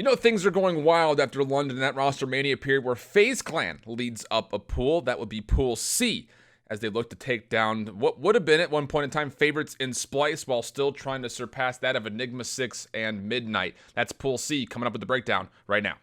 You know, things are going wild after London in that roster mania period where FaZe Clan leads up a pool. That would be Pool C, as they look to take down what would have been at one point in time favorites in Splice while still trying to surpass that of Enigma 6 and Midnight. That's Pool C, coming up with the breakdown right now.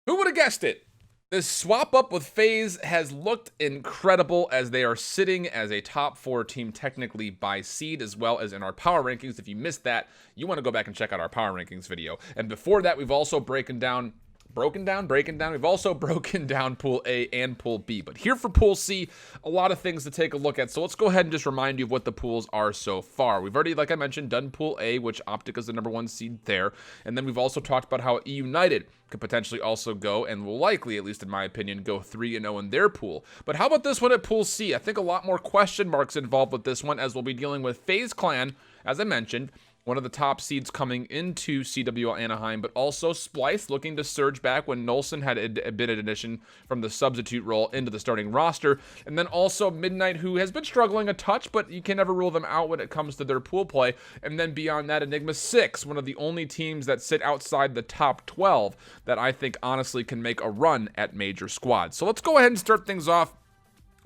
Who would have guessed it? This swap up with FaZe has looked incredible as they are sitting as a top 4 team technically by seed, as well as in our power rankings. If you missed that, you want to go back and check out our power rankings video. And before that, we've also breaking down We've also broken down Pool A and Pool B. But here for Pool C, a lot of things to take a look at. So let's go ahead and just remind you of what the pools are so far. We've already, like I mentioned, done Pool A, which Optic is the #1 seed there. And then we've also talked about how E United could potentially also go, and will likely, at least in my opinion, go 3-0 in their pool. But how about this one at Pool C? I think a lot more question marks involved with this one, as we'll be dealing with FaZe Clan, as I mentioned, one of the top seeds coming into CWL Anaheim, but also Splice looking to surge back when Nolson had been an addition from the substitute role into the starting roster. And then also Midnight, who has been struggling a touch, but you can never rule them out when it comes to their pool play. And then beyond that, Enigma 6, one of the only teams that sit outside the top 12 that I think honestly can make a run at major squads. So let's go ahead and start things off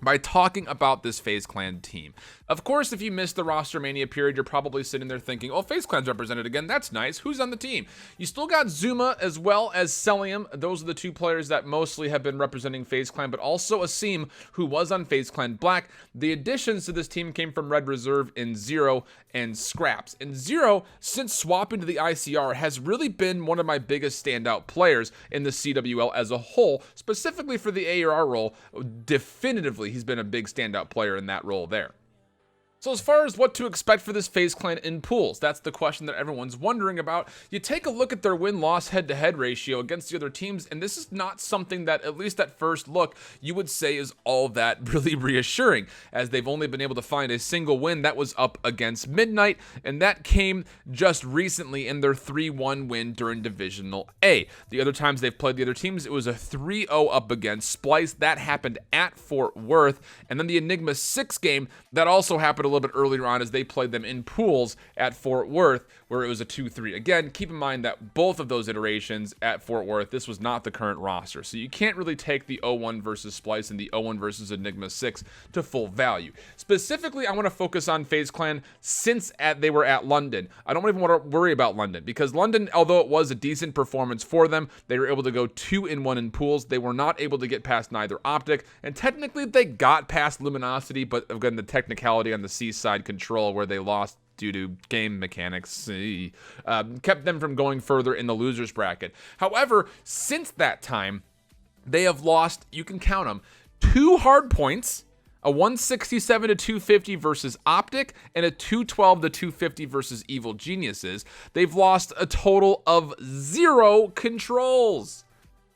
by talking about this FaZe Clan team. Of course, if you missed the roster mania period, you're probably sitting there thinking, oh, FaZe Clan's represented again. That's nice. Who's on the team? You still got Zuma as well as Celium. Those are the two players that mostly have been representing FaZe Clan, but also Asim, who was on FaZe Clan Black. The additions to this team came from Red Reserve in Zero and Scraps. And Zero, since swapping to the ICR, has really been one of my biggest standout players in the CWL as a whole, specifically for the AR role. Definitively, he's been a big standout player in that role there. So as far as what to expect for this FaZe Clan in pools, that's the question that everyone's wondering about. You take a look at their win-loss head-to-head ratio against the other teams, and this is not something that, at least at first look, you would say is all that really reassuring, as they've only been able to find a single win that was up against Midnight, and that came just recently in their 3-1 win during Divisional A. The other times they've played the other teams, it was a 3-0 up against Splice. That happened at Fort Worth, and then the Enigma 6 game, that also happened a little bit earlier on as they played them in pools at Fort Worth, where it was a 2-3. Again, keep in mind that both of those iterations at Fort Worth, this was not the current roster, so you can't really take the 0-1 versus Splice and the 0-1 versus Enigma 6 to full value. Specifically, I want to focus on FaZe Clan since they were at London. I don't even want to worry about London, because London, although it was a decent performance for them, they were able to go 2-1 in pools. They were not able to get past neither Optic, and technically they got past Luminosity, but again, the technicality on the Seaside Control, where they lost due to game mechanics, kept them from going further in the losers bracket. However, since that time, they have lost, you can count them, 2 hard points, a 167-250 versus Optic, and a 212-250 versus Evil Geniuses. They've lost a total of 0 controls.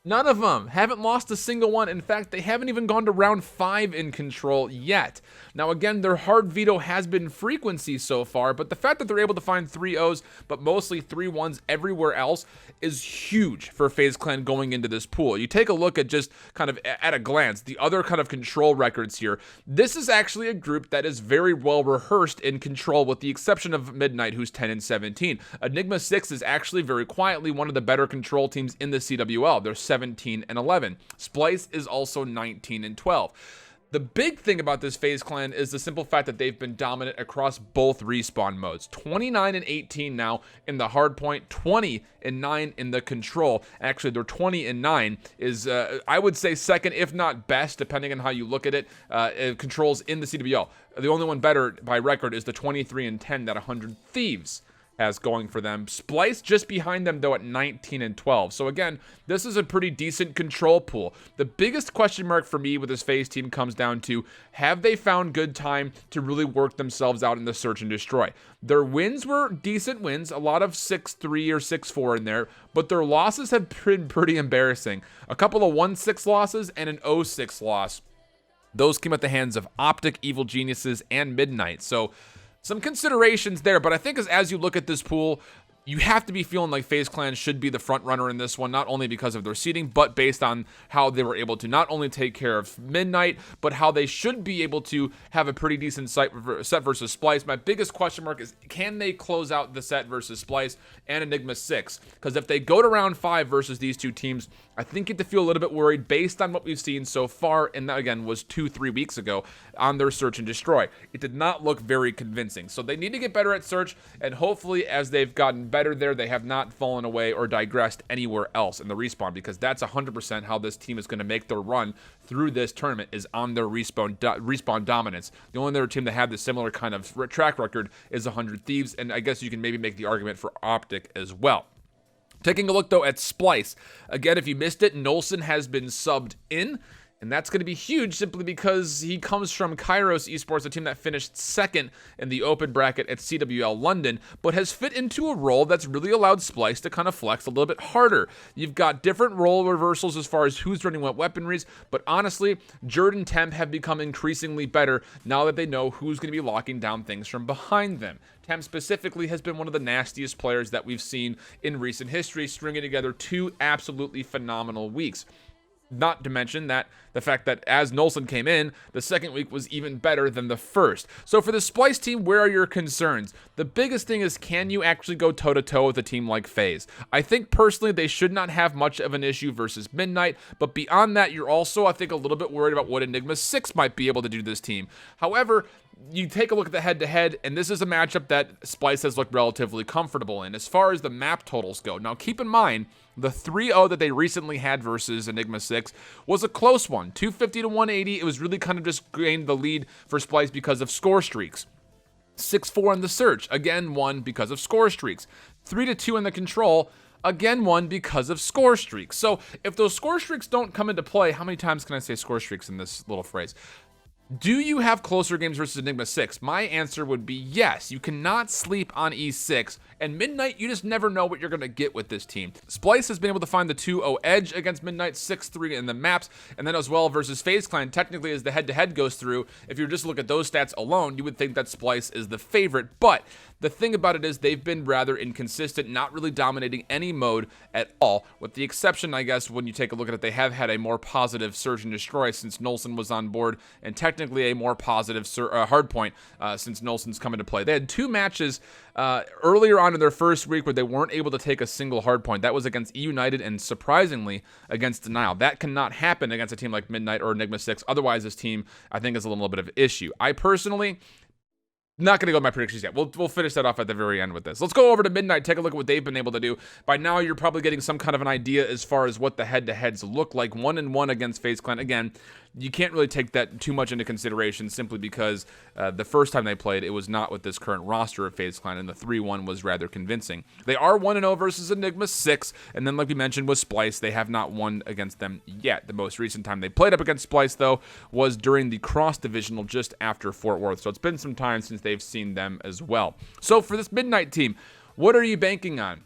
None of them. Haven't lost a single one. In fact, they haven't even gone to round 5 in control yet. Now, again, their hard veto has been frequency so far, but the fact that they're able to find 3 O's, but mostly 3 1s everywhere else, is huge for FaZe Clan going into this pool. You take a look at just kind of at a glance, the other kind of control records here. This is actually a group that is very well rehearsed in control, with the exception of Midnight, who's 10-17. Enigma 6 is actually very quietly one of the better control teams in the CWL. They're 17-11. Splice is also 19-12. The big thing about this FaZe Clan is the simple fact that they've been dominant across both respawn modes. 29-18 now in the hardpoint, 20-9 in the control. Actually, their 20-9 is, I would say, second, if not best, depending on how you look at it, controls in the CWL. The only one better by record is the 23-10 that 100 Thieves has going for them. Splice just behind them, though, at 19-12. So again, this is a pretty decent control pool. The biggest question mark for me with this FaZe team comes down to, have they found good time to really work themselves out in the search and destroy? Their wins were decent wins, a lot of 6-3 or 6-4 in there, but their losses have been pretty embarrassing. A couple of 1-6 losses and an 0-6 loss. Those came at the hands of Optic, Evil Geniuses, and Midnight. So some considerations there, but I think as you look at this pool, you have to be feeling like FaZe Clan should be the front runner in this one, not only because of their seeding, but based on how they were able to not only take care of Midnight, but how they should be able to have a pretty decent set versus Splyce. My biggest question mark is, can they close out the set versus Splyce and Enigma 6? Because if they go to round 5 versus these two teams, I think you have to feel a little bit worried based on what we've seen so far, and that again was 2-3 weeks ago on their Search and Destroy. It did not look very convincing. So they need to get better at Search, and hopefully as they've gotten better there, they have not fallen away or digressed anywhere else in the respawn, because that's 100% how this team is going to make their run through this tournament, is on their respawn dominance. The only other team that had this similar kind of track record is 100 Thieves, and I guess you can maybe make the argument for Optic as well. Taking a look, though, at Splyce. Again, if you missed it, Nolson has been subbed in, and that's going to be huge simply because he comes from Kairos Esports, a team that finished second in the open bracket at CWL London, but has fit into a role that's really allowed Splyce to kind of flex a little bit harder. You've got different role reversals as far as who's running what weaponries, but honestly, Jerd and Temp have become increasingly better now that they know who's going to be locking down things from behind them. Temp specifically has been one of the nastiest players that we've seen in recent history, stringing together 2 absolutely phenomenal weeks. Not to mention that the fact that as Nolson came in, the second week was even better than the first. So for the Splyce team, where are your concerns? The biggest thing is, can you actually go toe-to-toe with a team like FaZe? I think personally they should not have much of an issue versus Midnight, but beyond that, you're also, I think, a little bit worried about what Enigma 6 might be able to do to this team. However, you take a look at the head-to-head, and this is a matchup that Splyce has looked relatively comfortable in as far as the map totals go. Now, keep in mind, the 3-0 that they recently had versus Enigma 6 was a close one, 250 to 180. It was really kind of just gained the lead for Splyce because of score streaks. 6-4 in the Search, again won because of score streaks. 3-2 in the Control, again won because of score streaks. So if those score streaks don't come into play, how many times can I say score streaks in this little phrase? Do you have closer games versus Enigma 6? My answer would be yes. You cannot sleep on E6, and Midnight, you just never know what you're going to get with this team. Splyce has been able to find the 2-0 edge against Midnight, 6-3 in the maps, and then as well versus FaZe Clan, technically as the head-to-head goes through, if you just look at those stats alone, you would think that Splyce is the favorite, but the thing about it is they've been rather inconsistent, not really dominating any mode at all, with the exception, I guess, when you take a look at it, they have had a more positive Search and Destroy since Nolson was on board, and technically a more positive hardpoint since Nolson's come into play. They had 2 matches earlier on in their first week where they weren't able to take a single hardpoint. That was against E United and, surprisingly, against Denial. That cannot happen against a team like Midnight or Enigma 6. Otherwise, this team, I think, is a little bit of an issue. I personally... not going to go with my predictions yet. We'll finish that off at the very end with this. Let's go over to Midnight, take a look at what they've been able to do. By now, you're probably getting some kind of an idea as far as what the head-to-heads look like. 1-1 against FaZe Clan. Again, you can't really take that too much into consideration simply because the first time they played, it was not with this current roster of FaZe Clan, and the 3-1 was rather convincing. They are 1-0 versus Enigma 6, and then like we mentioned with Splyce, they have not won against them yet. The most recent time they played up against Splyce, though, was during the cross-divisional just after Fort Worth, so it's been some time since they've seen them as well. So for this Midnight team, what are you banking on?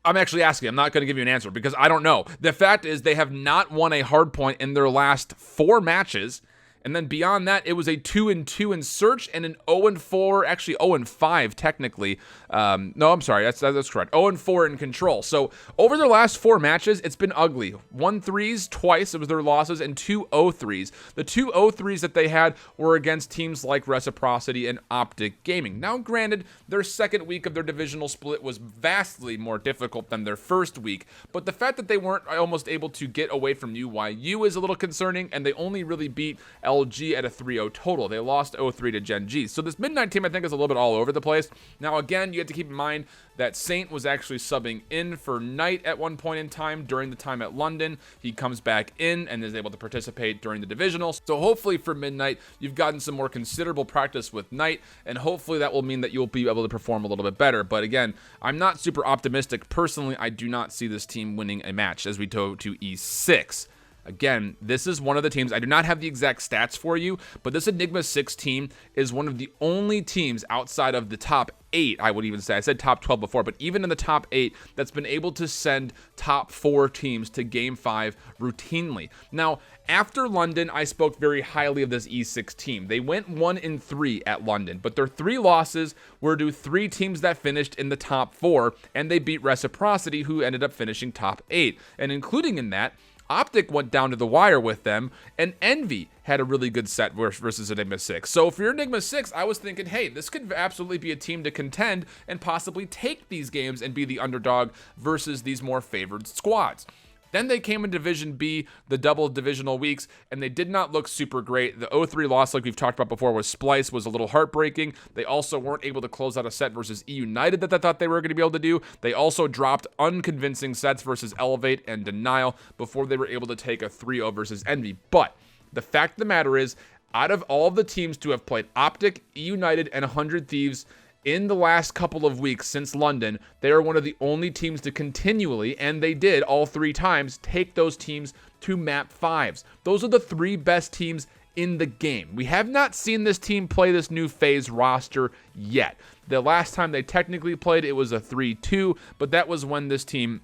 I'm actually asking. I'm not going to give you an answer because I don't know. The fact is they have not won a hardpoint in their last 4 matches. And then beyond that, it was a 2-2 in Search and an 0-4, actually 0-5 technically. No, I'm sorry, that's correct. 0-4 in Control. So over their last 4 matches, it's been ugly. 1-3s twice, it was their losses, and 2 0-3s. The 2 0-3s that they had were against teams like Reciprocity and Optic Gaming. Now, granted, their second week of their divisional split was vastly more difficult than their first week, but the fact that they weren't almost able to get away from UYU is a little concerning, and they only really beat LG at a 3-0 total. They lost 0-3 to Gen G. So this Midnight team, I think, is a little bit all over the place. Now, again, you have to keep in mind that Saint was actually subbing in for Knight at one point in time during the time at London. He comes back in and is able to participate during the divisionals. So hopefully for Midnight, you've gotten some more considerable practice with Knight, and hopefully that will mean that you'll be able to perform a little bit better. But again, I'm not super optimistic. Personally, I do not see this team winning a match as we go to E6. Again, this is one of the teams, I do not have the exact stats for you, but this Enigma 6 team is one of the only teams outside of the top 8, I would even say. I said top 12 before, but even in the top 8, that's been able to send top 4 teams to Game 5 routinely. Now, after London, I spoke very highly of this E6 team. They went 1-3 at London, but their 3 losses were to 3 teams that finished in the top 4, and they beat Reciprocity, who ended up finishing top 8. And including in that, Optic went down to the wire with them, and Envy had a really good set versus Enigma 6. So if you're Enigma 6, I was thinking, hey, this could absolutely be a team to contend and possibly take these games and be the underdog versus these more favored squads. Then they came in Division B, the double divisional weeks, and they did not look super great. The 0-3 loss, like we've talked about before, was Splice, was a little heartbreaking. They also weren't able to close out a set versus E United that they thought they were going to be able to do. They also dropped unconvincing sets versus Elevate and Denial before they were able to take a 3-0 versus Envy. But the fact of the matter is, out of all the teams to have played Optic, E United, and 100 Thieves in the last couple of weeks since London, they are one of the only teams to continually, and they did all 3 times, take those teams to map 5s. Those are the 3 best teams in the game. We have not seen this team play this new FaZe roster yet. The last time they technically played, it was a 3-2, but that was when this team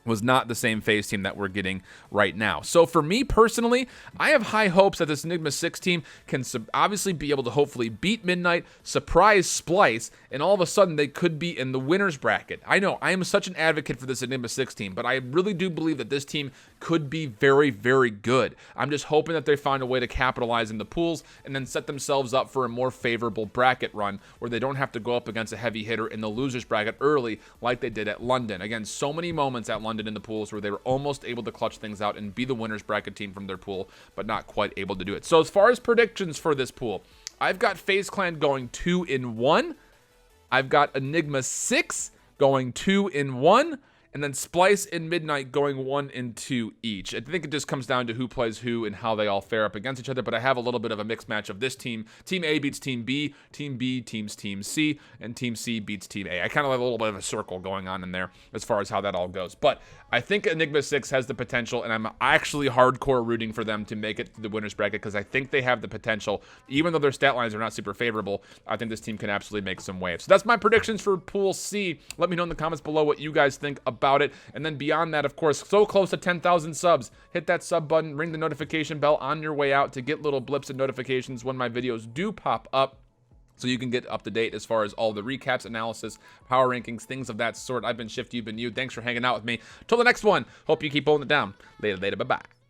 was not the same FaZe team that we're getting right now. So for me personally, I have high hopes that this Enigma 6 team can obviously be able to hopefully beat Midnight, surprise Splice, and all of a sudden they could be in the winner's bracket. I know, I am such an advocate for this Enigma 6 team, but I really do believe that this team could be very, very good. I'm just hoping that they find a way to capitalize in the pools and then set themselves up for a more favorable bracket run where they don't have to go up against a heavy hitter in the loser's bracket early like they did at London. Again, so many moments at London in the pools where they were almost able to clutch things out and be the winner's bracket team from their pool, but not quite able to do it. So as far as predictions for this pool, I've got FaZe Clan going 2-1. I've got Enigma 6 going 2-1. And then Splice and Midnight going 1-2 each. I think it just comes down to who plays who and how they all fare up against each other. But I have a little bit of a mixed match of this team. Team A beats Team B teams Team C, and Team C beats Team A. I kind of have a little bit of a circle going on in there as far as how that all goes. But I think Enigma 6 has the potential, and I'm actually hardcore rooting for them to make it to the winner's bracket because I think they have the potential. Even though their stat lines are not super favorable, I think this team can absolutely make some waves. So that's my predictions for Pool C. Let me know in the comments below what you guys think about it. And then beyond that, of course, so close to 10,000 subs. Hit that sub button, ring the notification bell on your way out to get little blips and notifications when my videos do pop up, so you can get up to date as far as all the recaps, analysis, power rankings, things of that sort. I've been Shift, you've been you. Thanks for hanging out with me. Till the next one, hope you keep holding it down. Later, bye-bye.